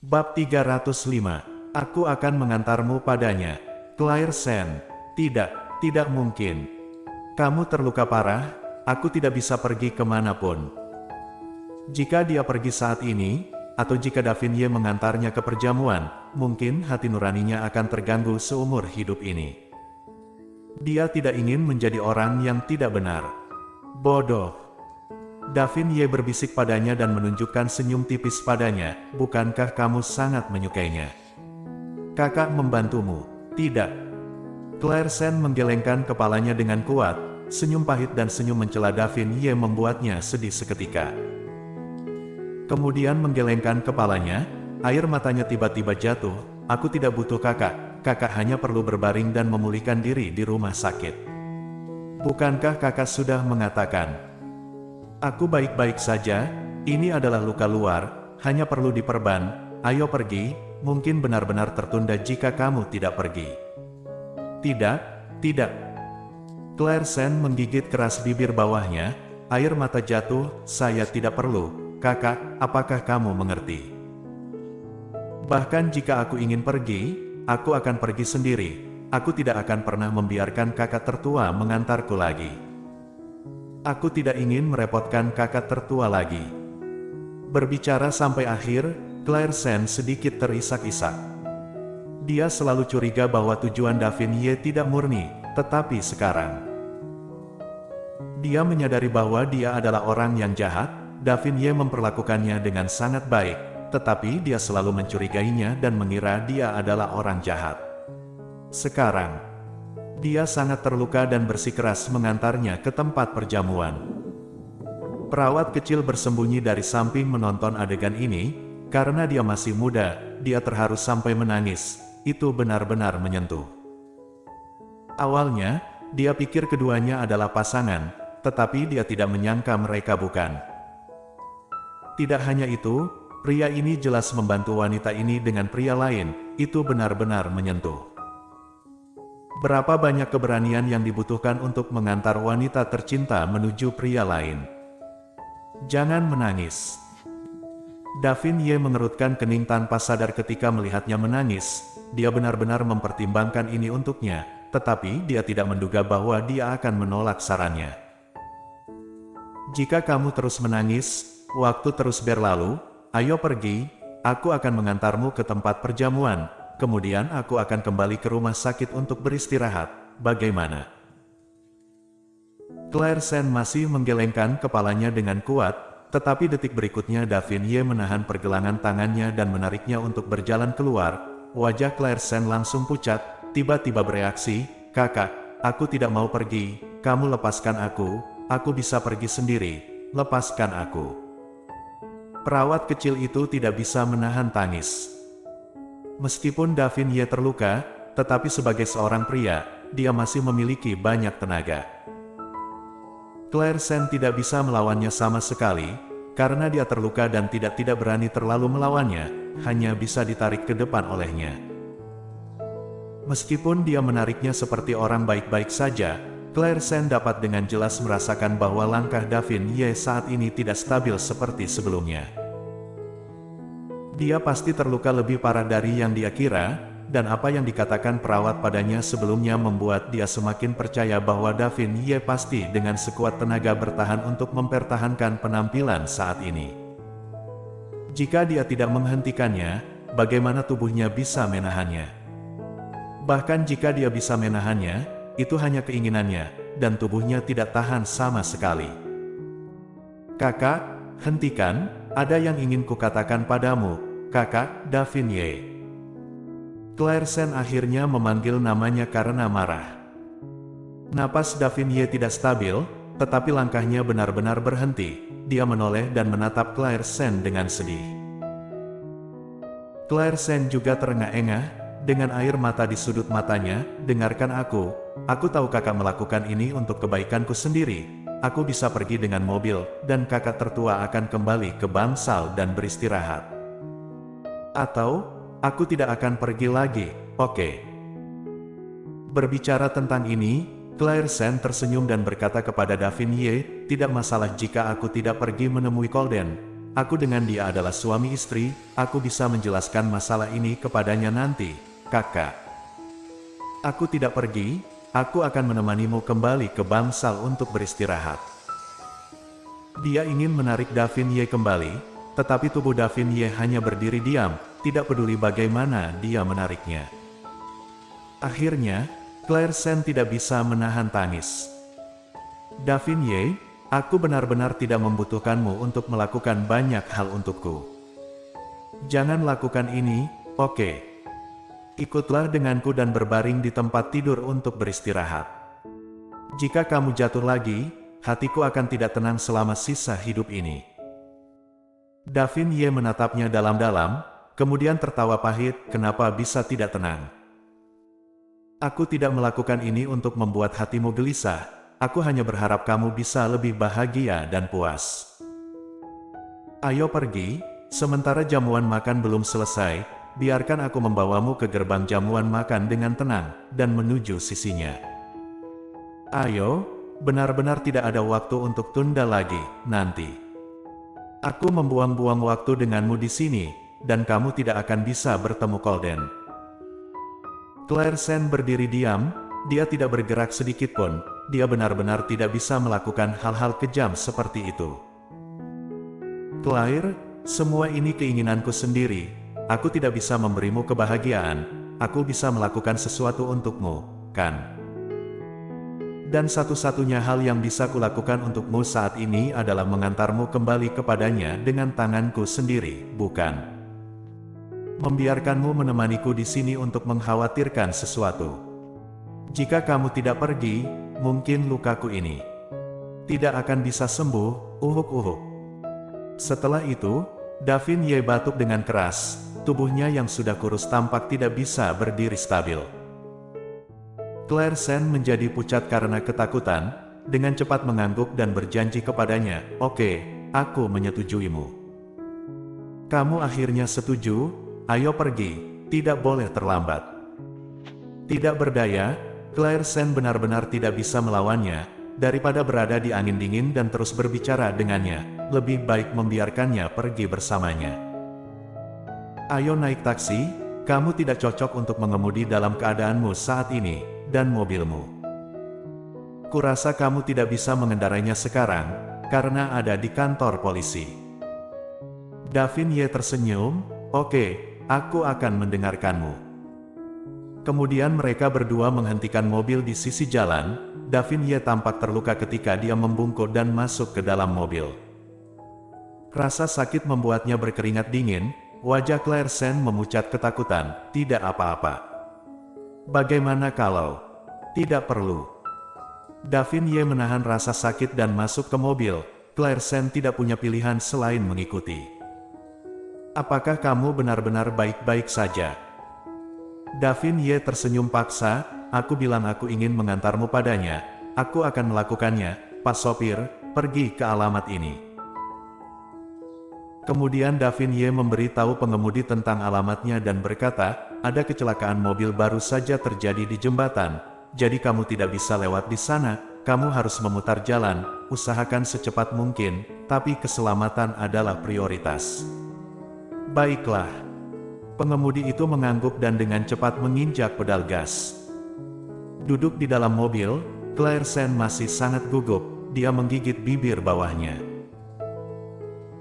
Bab 305. Aku akan mengantarmu padanya. Claire Sen. Tidak, tidak mungkin. Kamu terluka parah, aku tidak bisa pergi kemanapun. Jika dia pergi saat ini, atau jika Daphne mengantarnya ke perjamuan, mungkin hati nuraninya akan terganggu seumur hidup ini. Dia tidak ingin menjadi orang yang tidak benar. Bodoh. Daphne berbisik padanya dan menunjukkan senyum tipis padanya. Bukankah kamu sangat menyukainya? Kakak membantumu. Tidak. Claire Sen menggelengkan kepalanya dengan kuat. Senyum pahit dan senyum mencela Daphne membuatnya sedih seketika. Kemudian menggelengkan kepalanya, air matanya tiba-tiba jatuh. Aku tidak butuh kakak. Kakak hanya perlu berbaring dan memulihkan diri di rumah sakit. Bukankah kakak sudah mengatakan? Aku baik-baik saja, ini adalah luka luar, hanya perlu diperban. Ayo pergi, mungkin benar-benar tertunda jika kamu tidak pergi. Tidak, tidak. Claire Sen menggigit keras bibir bawahnya, air mata jatuh. Saya tidak perlu, kakak, apakah kamu mengerti? Bahkan jika aku ingin pergi, aku akan pergi sendiri. Aku tidak akan pernah membiarkan kakak tertua mengantarku lagi. Aku tidak ingin merepotkan kakak tertua lagi. Berbicara sampai akhir, Claire Sen sedikit terisak-isak. Dia selalu curiga bahwa tujuan Daphne tidak murni, tetapi sekarang dia menyadari bahwa dia adalah orang yang jahat. Daphne memperlakukannya dengan sangat baik, tetapi dia selalu mencurigainya dan mengira dia adalah orang jahat. Sekarang dia sangat terluka dan bersikeras mengantarnya ke tempat perjamuan. Perawat kecil bersembunyi dari samping menonton adegan ini. Karena dia masih muda, dia terharu sampai menangis. Itu benar-benar menyentuh. Awalnya, dia pikir keduanya adalah pasangan, tetapi dia tidak menyangka mereka bukan. Tidak hanya itu, pria ini jelas membantu wanita ini dengan pria lain. Itu benar-benar menyentuh. Berapa banyak keberanian yang dibutuhkan untuk mengantar wanita tercinta menuju pria lain. Jangan menangis. Daphne mengerutkan kening tanpa sadar ketika melihatnya menangis. Dia benar-benar mempertimbangkan ini untuknya, tetapi dia tidak menduga bahwa dia akan menolak sarannya. Jika kamu terus menangis, waktu terus berlalu, ayo pergi, aku akan mengantarmu ke tempat perjamuan. Kemudian aku akan kembali ke rumah sakit untuk beristirahat. Bagaimana? Claire Sen masih menggelengkan kepalanya dengan kuat, tetapi detik berikutnya Daphne menahan pergelangan tangannya dan menariknya untuk berjalan keluar. Wajah Claire Sen langsung pucat, tiba-tiba bereaksi, kakak, aku tidak mau pergi, kamu lepaskan aku bisa pergi sendiri, lepaskan aku. Perawat kecil itu tidak bisa menahan tangis. Meskipun Daphne terluka, tetapi sebagai seorang pria, dia masih memiliki banyak tenaga. Claire Sen tidak bisa melawannya sama sekali, karena dia terluka dan tidak berani terlalu melawannya, hanya bisa ditarik ke depan olehnya. Meskipun dia menariknya seperti orang baik-baik saja, Claire Sen dapat dengan jelas merasakan bahwa langkah Daphne saat ini tidak stabil seperti sebelumnya. Dia pasti terluka lebih parah dari yang dia kira, dan apa yang dikatakan perawat padanya sebelumnya membuat dia semakin percaya bahwa Daphne pasti dengan sekuat tenaga bertahan untuk mempertahankan penampilan saat ini. Jika dia tidak menghentikannya, bagaimana tubuhnya bisa menahannya? Bahkan jika dia bisa menahannya, itu hanya keinginannya, dan tubuhnya tidak tahan sama sekali. Kakak, hentikan, ada yang ingin kukatakan padamu. Kakak, Daphne. Claire Sen akhirnya memanggil namanya karena marah. Napas Daphne tidak stabil, tetapi langkahnya benar-benar berhenti. Dia menoleh dan menatap Claire Sen dengan sedih. Claire Sen juga terengah-engah, dengan air mata di sudut matanya. Dengarkan aku tahu kakak melakukan ini untuk kebaikanku sendiri. Aku bisa pergi dengan mobil, dan kakak tertua akan kembali ke bangsal dan beristirahat. Atau, aku tidak akan pergi lagi, oke? Berbicara tentang ini, Claire Sen tersenyum dan berkata kepada Daphne, tidak masalah jika aku tidak pergi menemui Colden. aku dengan dia adalah suami istri, aku bisa menjelaskan masalah ini kepadanya nanti, kakak. Aku tidak pergi, aku akan menemanimu kembali ke bangsal untuk beristirahat. Dia ingin menarik Davin Ye kembali, tetapi tubuh Davin Ye hanya berdiri diam, tidak peduli bagaimana dia menariknya. Akhirnya, Claire Sen tidak bisa menahan tangis. Davin Ye, aku benar-benar tidak membutuhkanmu untuk melakukan banyak hal untukku. Jangan lakukan ini, oke? Ikutlah denganku dan berbaring di tempat tidur untuk beristirahat. Jika kamu jatuh lagi, hatiku akan tidak tenang selama sisa hidup ini. Davin Ye menatapnya dalam-dalam, kemudian tertawa pahit, kenapa bisa tidak tenang? Aku tidak melakukan ini untuk membuat hatimu gelisah, aku hanya berharap kamu bisa lebih bahagia dan puas. Ayo pergi, sementara jamuan makan belum selesai, biarkan aku membawamu ke gerbang jamuan makan dengan tenang, dan menuju sisinya. Ayo, benar-benar tidak ada waktu untuk tunda lagi, nanti. Aku membuang-buang waktu denganmu di sini, dan kamu tidak akan bisa bertemu Colden. Claire Sen berdiri diam, dia tidak bergerak sedikit pun, dia benar-benar tidak bisa melakukan hal-hal kejam seperti itu. Claire, semua ini keinginanku sendiri, aku tidak bisa memberimu kebahagiaan, aku bisa melakukan sesuatu untukmu, kan? Dan satu-satunya hal yang bisa kulakukan untukmu saat ini adalah mengantarmu kembali kepadanya dengan tanganku sendiri, bukan? Membiarkanmu menemaniku di sini untuk mengkhawatirkan sesuatu. Jika kamu tidak pergi, mungkin lukaku ini tidak akan bisa sembuh, uhuk-uhuk. Setelah itu, Davin Ye batuk dengan keras, tubuhnya yang sudah kurus tampak tidak bisa berdiri stabil. Claire Sen menjadi pucat karena ketakutan, dengan cepat mengangguk dan berjanji kepadanya, oke, aku menyetujuimu. Kamu akhirnya setuju? Ayo pergi, tidak boleh terlambat. Tidak berdaya, Claire Sen benar-benar tidak bisa melawannya, daripada berada di angin dingin dan terus berbicara dengannya, lebih baik membiarkannya pergi bersamanya. Ayo naik taksi, kamu tidak cocok untuk mengemudi dalam keadaanmu saat ini, dan mobilmu. Kurasa kamu tidak bisa mengendarainya sekarang, karena ada di kantor polisi. Davin Ye tersenyum, oke. Aku akan mendengarkanmu. Kemudian mereka berdua menghentikan mobil di sisi jalan. Davin Ye tampak terluka ketika dia membungkuk dan masuk ke dalam mobil. Rasa sakit membuatnya berkeringat dingin, wajah Claire Sen memucat ketakutan, tidak apa-apa. Bagaimana kalau tidak perlu? Davin Ye menahan rasa sakit dan masuk ke mobil. Claire Sen tidak punya pilihan selain mengikuti. Apakah kamu benar-benar baik-baik saja? Davin Ye tersenyum paksa, aku bilang aku ingin mengantarmu padanya, aku akan melakukannya, Pak Sopir, pergi ke alamat ini. Kemudian Davin Ye memberitahu pengemudi tentang alamatnya dan berkata, ada kecelakaan mobil baru saja terjadi di jembatan, jadi kamu tidak bisa lewat di sana, kamu harus memutar jalan, usahakan secepat mungkin, tapi keselamatan adalah prioritas. Baiklah. Pengemudi itu mengangguk dan dengan cepat menginjak pedal gas. Duduk di dalam mobil, Claire Sen masih sangat gugup, dia menggigit bibir bawahnya.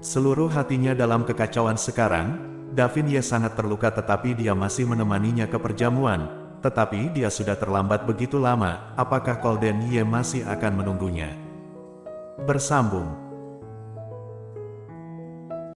Seluruh hatinya dalam kekacauan sekarang, Davin Ye sangat terluka tetapi dia masih menemaninya ke perjamuan, tetapi dia sudah terlambat begitu lama, apakah Colden Ye masih akan menunggunya? Bersambung.